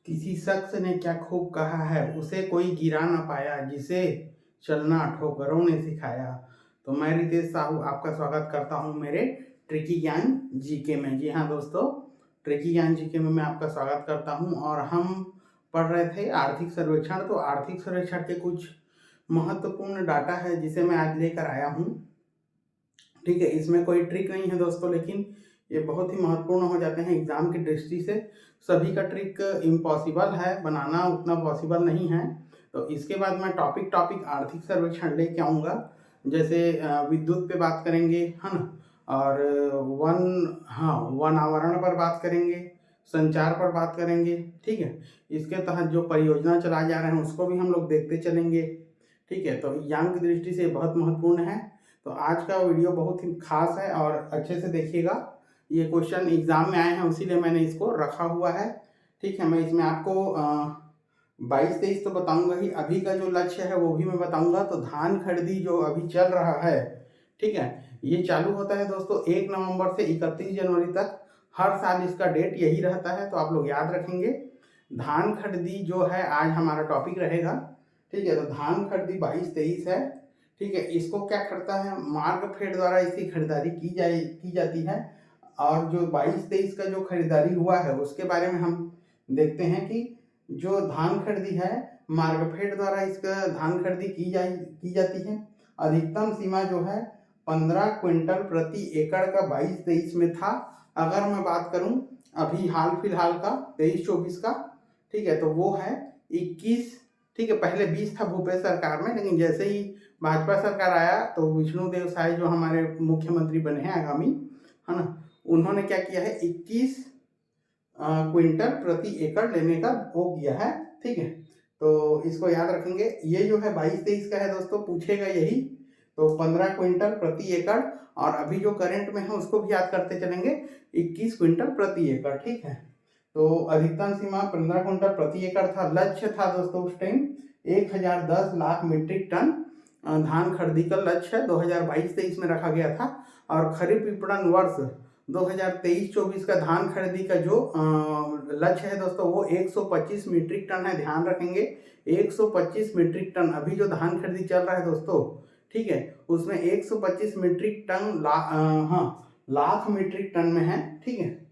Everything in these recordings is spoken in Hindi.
किसी शख्स ने क्या खूब कहा है, उसे कोई गिरा ना पाया, जिसे चलना ठोकरों ने सिखाया। तो मैं रितेश साहू आपका स्वागत करता हूं मेरे ट्रिकी ज्ञान जीके में। जी हाँ दोस्तों, ट्रिकी ज्ञान जीके में मैं आपका स्वागत करता हूं और हम पढ़ रहे थे आर्थिक सर्वेक्षण। तो आर्थिक सर्वेक्षण के कुछ महत्वपूर्ण डाटा है जिसे मैं आज लेकर आया हूं। ठीक है, इसमें कोई ट्रिक नहीं है दोस्तों, लेकिन ये बहुत ही महत्वपूर्ण हो जाते हैं एग्जाम की दृष्टि से। सभी का ट्रिक इम्पॉसिबल है बनाना, उतना पॉसिबल नहीं है। तो इसके बाद मैं टॉपिक टॉपिक आर्थिक सर्वेक्षण लेके आऊँगा। जैसे विद्युत पे बात करेंगे, है ना, और वन आवरण पर बात करेंगे, संचार पर बात करेंगे। ठीक है, इसके तहत जो परियोजना चलाए जा रहे हैं उसको भी हम लोग देखते चलेंगे। ठीक है, तो एग्जाम की दृष्टि से बहुत महत्वपूर्ण है। तो आज का वीडियो बहुत ही खास है और अच्छे से देखिएगा। ये क्वेश्चन एग्जाम में आए हैं, उसीलिए मैंने इसको रखा हुआ है। ठीक है, मैं इसमें आपको 22-23 तो बताऊंगा ही, अभी का जो लक्ष्य है वो भी मैं बताऊंगा। तो धान खरीदी जो अभी चल रहा है, ठीक है, ये चालू होता है दोस्तों 1 नवंबर से 31 जनवरी तक। हर साल इसका डेट यही रहता है, तो आप लोग याद रखेंगे। धान खरीदी जो है आज हमारा टॉपिक रहेगा। ठीक है, तो धान खरीदी 22-23 है। ठीक है, इसको क्या करता है, मार्कफेड द्वारा इसकी खरीदारी की जाती है। और जो 22-23 का जो खरीदारी हुआ है उसके बारे में हम देखते हैं कि जो धान खरीदी है मार्कफेड द्वारा इसका धान खरीदी की जाती है। अधिकतम सीमा जो है 15 क्विंटल प्रति एकड़ का 22-23 में था। अगर मैं बात करूं अभी हाल फिलहाल का 23-24 का, ठीक है, तो वो है 21। ठीक है, पहले 20 था भूपेश सरकार में, लेकिन जैसे ही भाजपा सरकार आया तो विष्णुदेव साय जो हमारे मुख्यमंत्री बने हैं आगामी, है ना, उन्होंने क्या किया है 21 क्विंटल प्रति एकड़ लेने का वो किया है। ठीक है, तो इसको याद रखेंगे। ये जो है 22-23 का है दोस्तों, पूछेगा यही। तो 15 क्विंटल प्रति एकड़, और अभी जो करंट में है उसको भी याद करते चलेंगे, 21 क्विंटल प्रति एकड़। ठीक है, तो अधिकतम सीमा 15 क्विंटल प्रति एकड़ था। लक्ष्य था दोस्तों उस टाइम 1010 लाख मीट्रिक टन धान खरीदी का लक्ष्य 2022-23 में रखा गया था। और खरीफ विपणन वर्ष 2023-24 का धान खरीदी का जो लक्ष्य है दोस्तों वो 125 मीट्रिक टन है। ध्यान रखेंगे 125 मीट्रिक टन। अभी जो धान खरीदी चल रहा है दोस्तों, ठीक है, उसमें 125 metric ton lakh metric ton में है। ठीक है,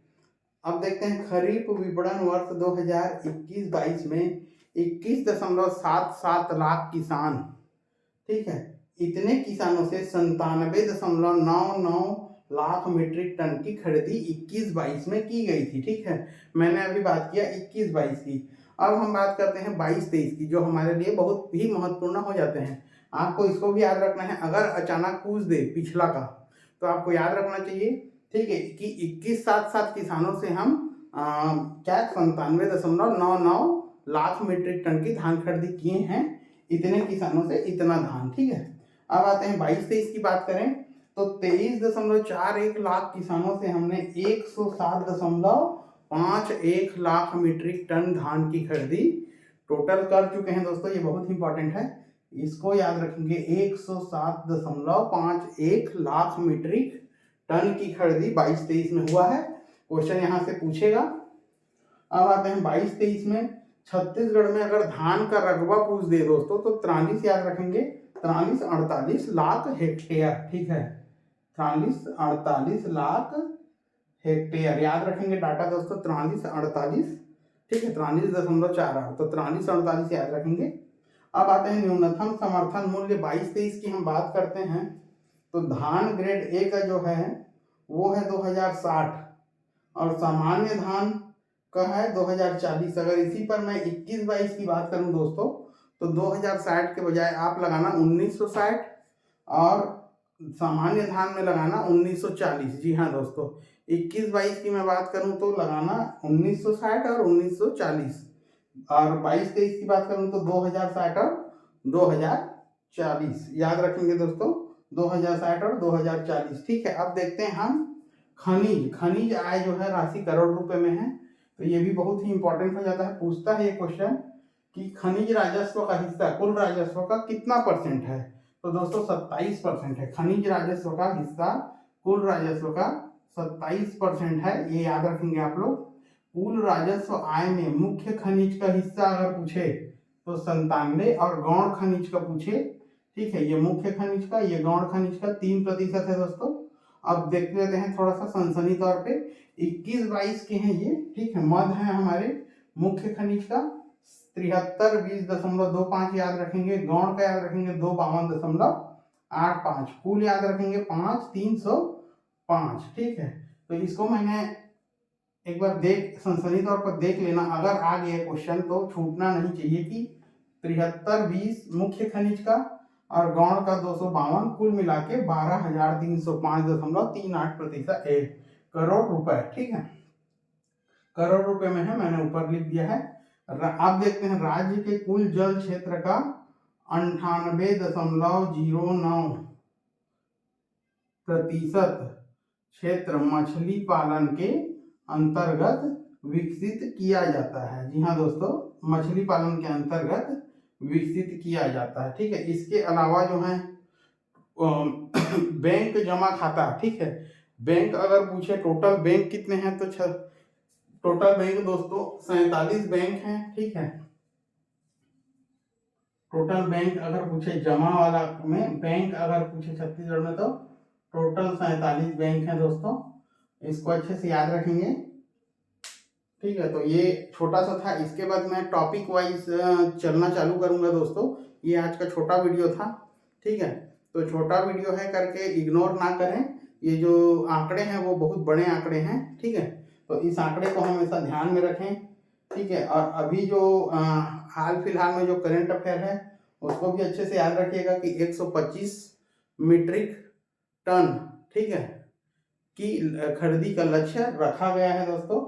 अब देखते हैं खरीफ विपणन वर्ष 2021-22 में 21.77 लाख किसान, ठीक है, इतने किसानों से 97.99 लाख मीट्रिक टन की खरीदी 21-22 में की गई थी। ठीक है, मैंने अभी बात किया 21-22 की। अब हम बात करते हैं 22-23 की, जो हमारे लिए बहुत ही महत्वपूर्ण हो जाते हैं। आपको इसको भी याद रखना है, अगर अचानक पूछ दे पिछला का तो आपको याद रखना चाहिए। ठीक है, कि 21-7 किसानों से हम क्या 97.99 लाख मीट्रिक टन की धान खरीदी किए हैं। इतने किसानों से इतना धान। ठीक है, अब आते हैं 22-23 की बात करें तो 23.41 लाख किसानों से हमने 107.51 लाख मीट्रिक टन धान की खरीदी टोटल कर चुके हैं दोस्तों। ये बहुत इंपॉर्टेंट है, इसको याद रखेंगे। 107.51 लाख मीट्रिक टन की खरीदी 22-23 में हुआ है। क्वेश्चन यहाँ से पूछेगा। अब आते हैं 22-23 में छत्तीसगढ़ में अगर धान का रकबा पूछ दे दोस्तों तो 43 याद रखेंगे, 43-48 लाख हेक्टेयर। ठीक है, 43-48 लाख हेक्टेयर याद रखेंगे डाटा दोस्तों, 43-48। ठीक है, 43.48, तो 43-48 याद रखेंगे। अब आते हैं न्यूनतम समर्थन मूल्य 22-23 की हम बात करते हैं तो धान ग्रेड ए का जो है वो है 2060 और सामान्य धान का है 2040। अगर इसी पर मैं 21-22 की बात करूं दोस्तों तो 2060 के बजाय आप लगाना 1960 और सामान्य धान में लगाना 1940। जी हाँ दोस्तों, 21-22 की मैं बात करूं तो लगाना 1960 और 1940, और 22-23 की बात करूं तो 2060 और 2040 याद रखेंगे दोस्तों, 2060 और 2040। ठीक है, अब देखते हैं हम खनिज आय जो है राशि करोड़ रुपए में है। तो ये भी बहुत ही इंपॉर्टेंट हो जाता है, पूछता है ये क्वेश्चन कि खनिज राजस्व का हिस्सा कुल राजस्व का कितना परसेंट है। तो दोस्तों 27% है। खनिज राजस्व का हिस्सा कुल राजस्व का 27% है, ये याद रखेंगे आप लोग। कुल राजस्व आय में मुख्य खनिज का हिस्सा अगर पूछे तो 97, और गौण खनिज का पूछे, ठीक है, ये मुख्य खनिज का, ये गौण खनिज का 3% है दोस्तों। अब देख लेते हैं थोड़ा सा सनसनी तौर पे, 21-22 के हैं ये, ठीक है। मध है हमारे मुख्य खनिज का 73, 20.25 याद रखेंगे। गौण का याद रखेंगे 252.85, कुल याद रखेंगे 5,305, ठीक है। तो इसको मैंने एक बार देख सनसनी तौर पर देख लेना, अगर आ गया क्वेश्चन तो छूटना नहीं चाहिए कि 73-20 मुख्य खनिज का और गौण का 252, कुल मिला के 12,305.38 करोड़ रुपए, ठीक है। करोड़ रुपए में है, मैंने ऊपर लिख दिया है। आप देखते हैं राज्य के कुल जल क्षेत्र का 98.09% क्षेत्र मछली पालन के अंतर्गत विकसित किया जाता है। जी हाँ दोस्तों, मछली पालन के अंतर्गत विकसित किया जाता है, ठीक है। इसके अलावा जो है बैंक जमा खाता, ठीक है। बैंक अगर पूछे टोटल बैंक कितने हैं तो टोटल बैंक दोस्तों 47 बैंक हैं, ठीक है। टोटल बैंक अगर पूछे जमा वाला में बैंक अगर पूछे छत्तीसगढ़ में तो टोटल 47 बैंक हैं दोस्तों। इसको अच्छे से याद रखेंगे, ठीक है। तो ये छोटा सा था, इसके बाद मैं टॉपिक वाइज चलना चालू करूंगा दोस्तों। ये आज का छोटा वीडियो था, ठीक है। तो छोटा वीडियो है करके इग्नोर ना करें, ये जो आंकड़े हैं वो बहुत बड़े आंकड़े हैं, ठीक है। तो इस आंकड़े को हमेशा ध्यान में रखें, ठीक है। और अभी जो हाल फिलहाल में जो करंट अफेयर है उसको भी अच्छे से याद रखिएगा कि 125 मीट्रिक टन, ठीक है, की खरीदी का लक्ष्य रखा गया है दोस्तों,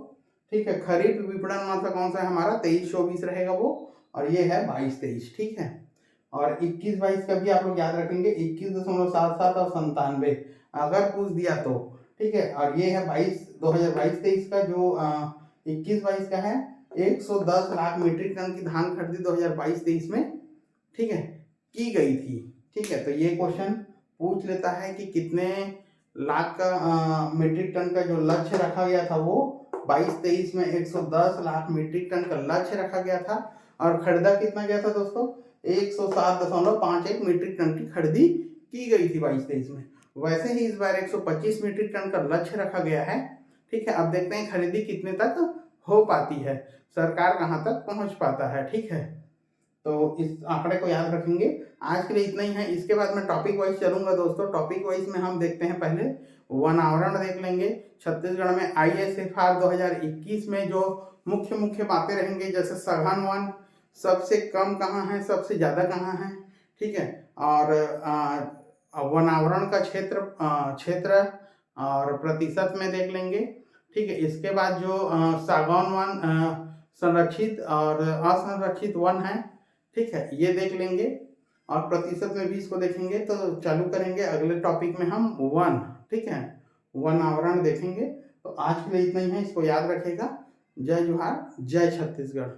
ठीक है। खरीफ विपणन मात्रा कौन सा है हमारा 23-24 रहेगा वो, और ये है 22-23, ठीक है। और 21-22 का भी आप लोग याद रखेंगे, 21.77 और 97 अगर पूछ दिया तो, ठीक है। और ये है 2022-23 का जो 21-22 का है 110 लाख मीट्रिक टन की धान खरीदी 2022-23 में, ठीक है, की गई थी, ठीक है। तो ये क्वेश्चन पूछ लेता है कि कितने लाख का मीट्रिक टन का जो लक्ष्य रखा गया था वो 22-23 में 110 लाख मीट्रिक टन का लक्ष्य रखा गया था, और खरीदा कितना गया था दोस्तों 107.51 मीट्रिक टन की खरीदी की गई थी 22-23 में। वैसे ही इस बार 125 मीट्रिक टन का लक्ष्य रखा गया है, ठीक है। अब देखते हैं खरीदी कितने तक हो पाती है, सरकार कहाँ तक पहुंच पाता है, ठीक है। तो इस आंकड़े को याद रखेंगे। आज के लिए इतना ही है, इसके बाद मैं टॉपिक वाइज चलूंगा दोस्तों। टॉपिक वाइज में हम देखते हैं, पहले वन आवरण देख लेंगे। छत्तीसगढ़ में ISFR 2021 में जो मुख्य बातें रहेंगे, जैसे सघन वन सबसे कम कहाँ है, सबसे ज्यादा कहाँ है, ठीक है। और वन आवरण का क्षेत्र और प्रतिशत में देख लेंगे, ठीक है। इसके बाद जो सागौन वन संरक्षित और असंरक्षित वन है, ठीक है, ये देख लेंगे, और प्रतिशत में भी इसको देखेंगे। तो चालू करेंगे अगले टॉपिक में हम वन, ठीक है, वन आवरण देखेंगे। तो आज के लिए इतना ही है, इसको याद रखेगा। जय जोहार, जय छत्तीसगढ़।